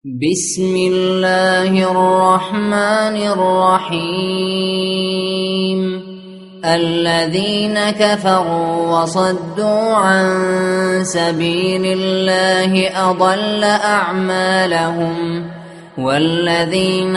بسم الله الرحمن الرحيم. الذين كفروا وصدوا عن سبيل الله أضل أعمالهم، والذين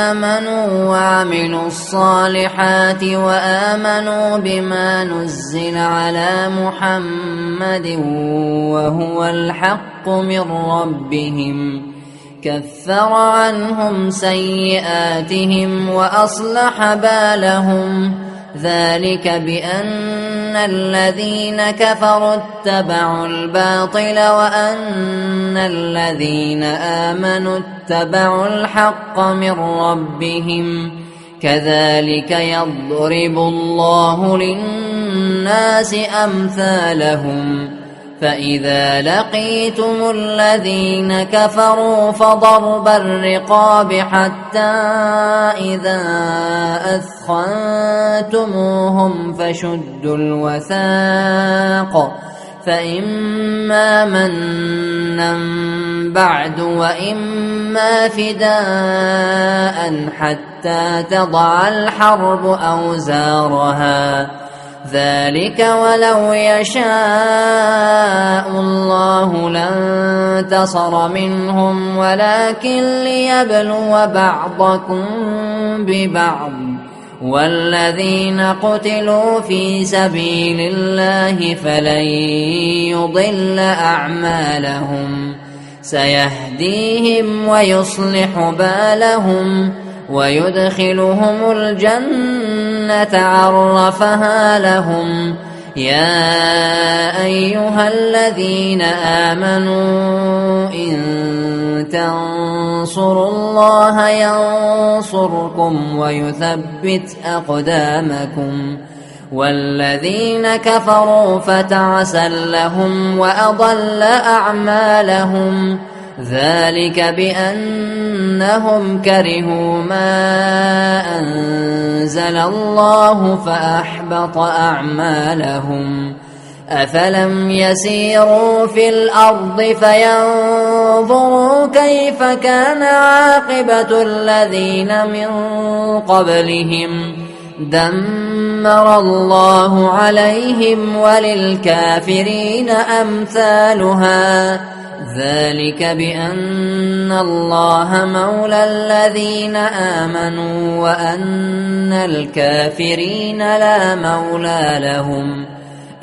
آمنوا وعملوا الصالحات وآمنوا بما نزل على محمد وهو الحق من ربهم كفر عنهم سيئاتهم وأصلح بالهم، ذلك بأن الذين كفروا اتبعوا الباطل وأن الذين آمنوا اتبعوا الحق من ربهم، كذلك يضرب الله للناس أمثالهم. فإذا لقيتم الذين كفروا فضرب الرقاب حتى إذا أثخنتموهم فشدوا الوثاق، فإما منا بعد وإما فداء حتى تضع الحرب أوزارها، ذلك ولو يشاء الله لانتصر منهم ولكن ليبلو بعضكم ببعض، والذين قتلوا في سبيل الله فلن يضل أعمالهم، سيهديهم ويصلح بالهم ويدخلهم الجنة عرفها لهم. يا أيها الذين آمنوا إن تنصروا الله ينصركم ويثبت أقدامكم، والذين كفروا فتعسا لهم وأضل أعمالهم، ذلك بأنهم كرهوا ما أنزل الله فأحبط أعمالهم. أفلم يسيروا في الأرض فينظروا كيف كان عاقبة الذين من قبلهم، دمر الله عليهم وللكافرين أمثالها، ذلك بأن الله مولى الذين آمنوا وأن الكافرين لا مولى لهم.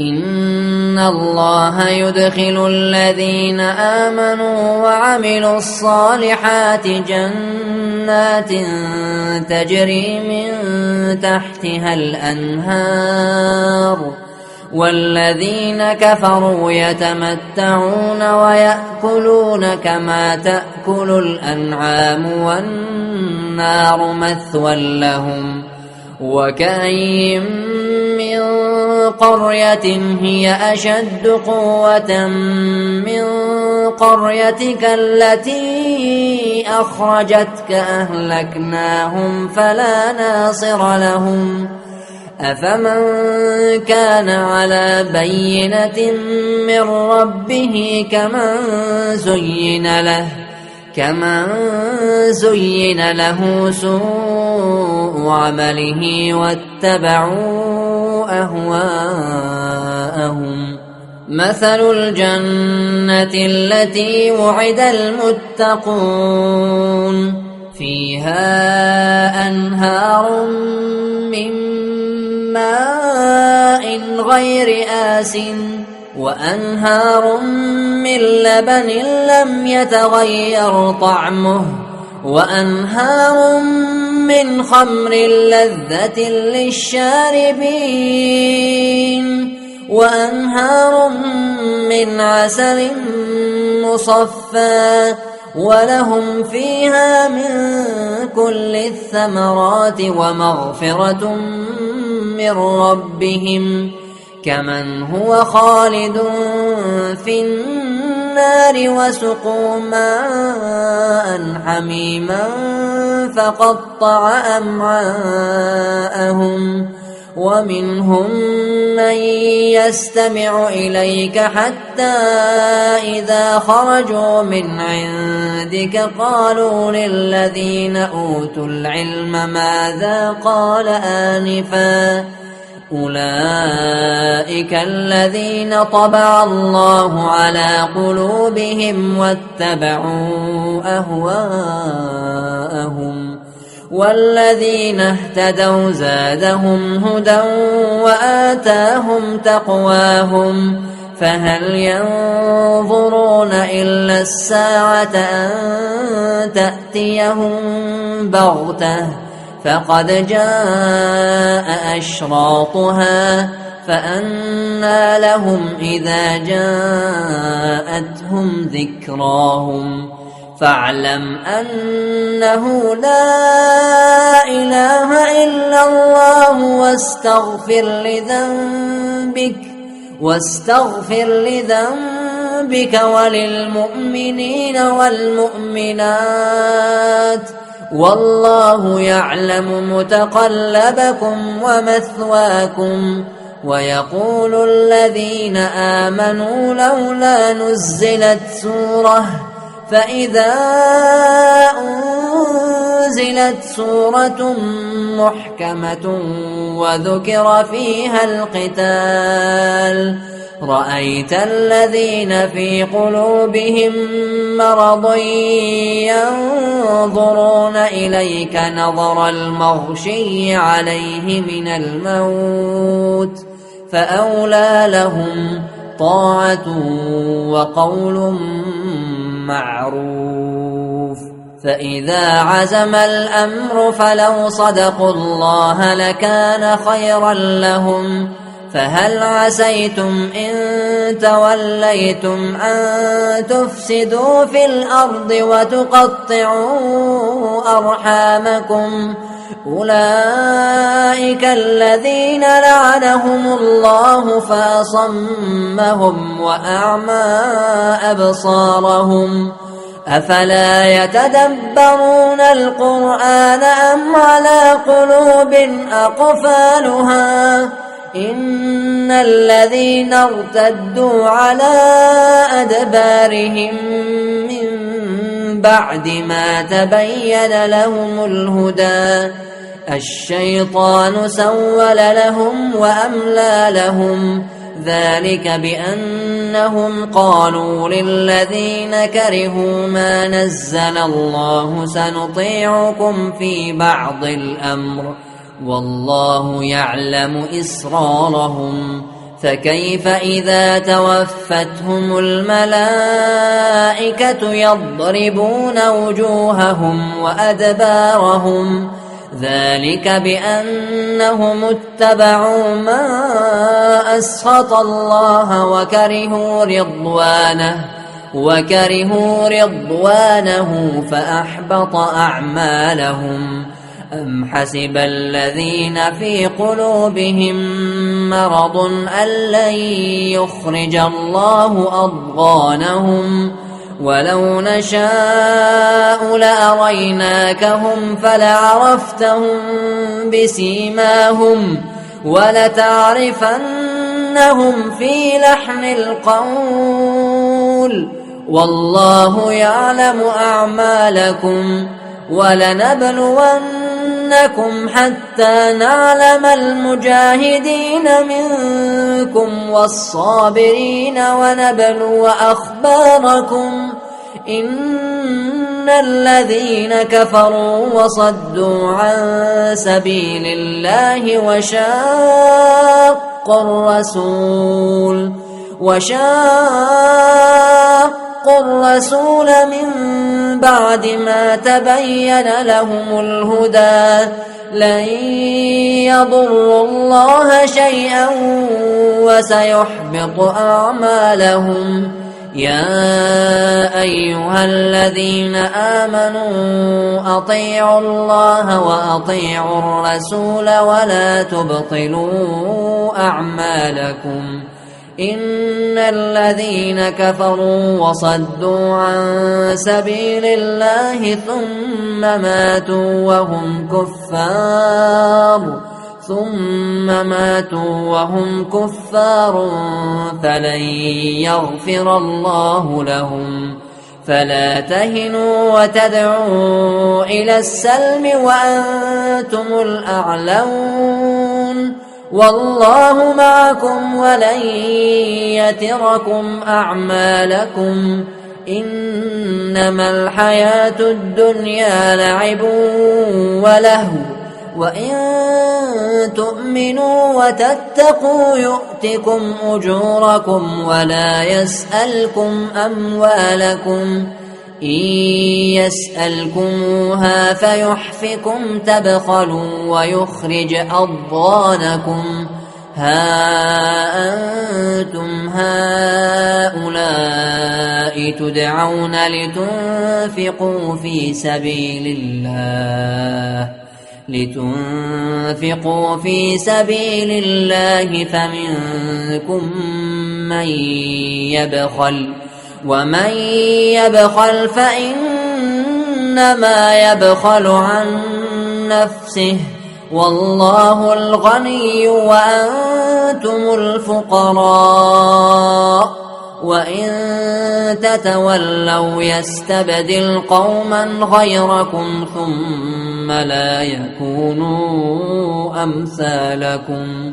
إن الله يدخل الذين آمنوا وعملوا الصالحات جنات تجري من تحتها الأنهار، والذين كفروا يتمتعون ويأكلون كما تأكل الأنعام والنار مثوى لهم. وكأين من قرية هي أشد قوة من قريتك التي أخرجتك أهلكناهم فلا ناصر لهم. أفمن كان على بينة من ربه كمن زين له سوء عمله واتبعوا أهواءهم. مثل الجنة التي وعد المتقون فيها أنهار من ماء غير آسٍ وأنهار من لبن لم يتغير طعمه وأنهار من خمر لذة للشاربين وأنهار من عسل مصفى، ولهم فيها من كل الثمرات ومغفرة من ربهم، كمن هو خالد في النار وسقوا ماء حميما فقطع أمعاءهم، ومنهم من يستمع إليك حتى إذا خرجوا من عندك قالوا للذين أوتوا العلم ماذا قال آنفا أولئك الذين طبع الله على قلوبهم واتبعوا أهواءهم والذين اهتدوا زادهم هدى وآتاهم تقواهم فهل ينظرون إلا الساعة أن تأتيهم بغتة فقد جاء أشراطها فأنى لهم إذا جاءتهم ذكراهم فاعلم أنه لا إله إلا الله واستغفر لذنبك وللمؤمنين والمؤمنات والله يعلم متقلبكم ومثواكم ويقول الذين آمنوا لولا نزلت سورة فإذا أنزلت سورة محكمة وذكر فيها القتال رأيت الذين في قلوبهم مرض ينظرون إليك نظر المغشي عليه من الموت فأولى لهم طاعة وقول معروف فإذا عزم الأمر فلو صدقوا الله لكان خيرا لهم فهل عسيتم إن توليتم أن تفسدوا في الأرض وتقطعوا أرحامكم أولئك الذين لعنهم الله فأصمهم وأعمى أبصارهم أفلا يتدبرون القرآن أم على قلوب أقفالها إن الذين ارتدوا على أدبارهم من بعد ما تبين لهم الهدى الشيطان سول لهم وأملى لهم ذلك بأنهم قالوا للذين كرهوا ما نزل الله سنطيعكم في بعض الأمر والله يعلم إسرارهم فكيف إذا توفتهم الملائكة يضربون وجوههم وأدبارهم ذلك بأنهم اتبعوا ما أسخط الله وكرهوا رضوانه فأحبط أعمالهم أم حسب الذين في قلوبهم مرض أن لن يخرج الله أضغانهم ولو نشاء لأريناكهم فلعرفتهم بسيماهم ولتعرفنهم في لحن القول والله يعلم أعمالكم ولنبلونكم حتى نعلم المجاهدين منكم والصابرين ونبلو أخباركم إن الذين كفروا وصدوا عن سبيل الله وشاقوا الرسول من بعد ما تبين لهم الهدى لن يضروا الله شيئا وسيحبط أعمالهم يا أيها الذين آمنوا أطيعوا الله وأطيعوا الرسول ولا تبطلوا أعمالكم إن الذين كفروا وصدوا عن سبيل الله ثم ماتوا وهم كفار ثم ماتوا وهم كفار فلن يغفر الله لهم. فلا تهنوا وتدعوا إلى السلم وأنتم الأعلون والله معكم ولن يتركم أعمالكم. إنما الحياة الدنيا لعب ولهو وإن تؤمنوا وتتقوا يؤتكم أجوركم ولا يسألكم أموالكم. إن يسألكموها فيحفكم تبخلوا ويخرج أضغانكم. ها أنتم هؤلاء تدعون لتنفقوا في سبيل الله فمنكم من يبخل ومن يبخل فإنما يبخل عن نفسه والله الغني وأنتم الفقراء وإن تتولوا يستبدل قوما غيركم ثم لا يكونوا أمثالكم.